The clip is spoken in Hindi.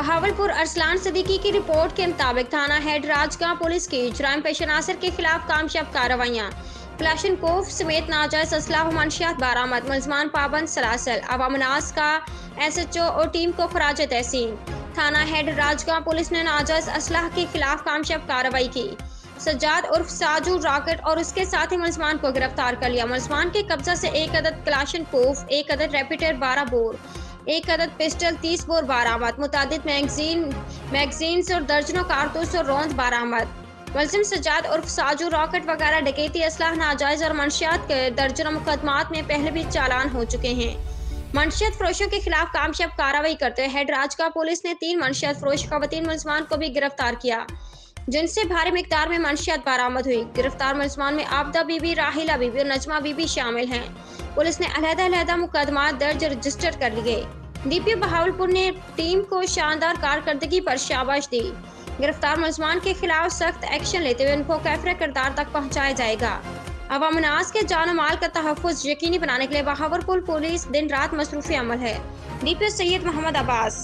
बहावलपुर अरसलान सिद्दीकी की रिपोर्ट के मुताबिक थाना हेड राजगांव पुलिस की जुराइम पेश अनासर के खिलाफ कामयाब कार्रवाइयाँ, क्लाशनकोफ समेत नाजायज असलाह व मंशियात बरामद, मुलजमान पाबंद सलासल। अवामनास का SHO और टीम को खराज तहसीन। थाना हेड राजगांव पुलिस ने नाजायज असलाह के खिलाफ कामयाब कार्रवाई की। सज्जाद उर्फ साजू रॉकेट और उसके साथी मुलजमान को गिरफ्तार कर लिया। मुलजमान के कब्जा से 1 अदद क्लाशनकोफ, 1 अदद रेपिटर 12 बोर, 1 अदद पिस्टल 30 बोर बरामद, मुतादिद मैगजीन्स और दर्जनों कारतूस और रौंद बरामद। मुलजिम सज्जाद उर्फ साजू रॉकेट वगैरह डकैती, असलाह, नाजायज और मंशियात के दर्जनों मुकदमात में पहले भी चालान हो चुके हैं। मंशियात फरोशों के खिलाफ कामयाब कार्रवाई करते हुए हेड राजगांव पुलिस ने 3 मंशियात फरोश खवातीन मुलजमान को भी गिरफ्तार किया, जिनसे भारी मिकदार में मंशियात बरामद हुई। गिरफ्तार मुलजमान में आबदा बीबी, राहिला बीबी और नजमा बीबी शामिल हैं। पुलिस ने अलहदा मुकदमा दर्ज रजिस्टर कर लिए। DPO बहावलपुर ने टीम को शानदार कारकर्दगी पर शाबाश दी। गिरफ्तार मुलजमान के खिलाफ सख्त एक्शन लेते हुए उनको कैफरे किरदार तक पहुंचाया जाएगा। अवामनास के जान माल का तहफ़्फ़ुज़ यकीनी बनाने के लिए बहावलपुर पुलिस दिन रात मसरूफ़ अमल है। DPO सैयद मोहम्मद अब्बास।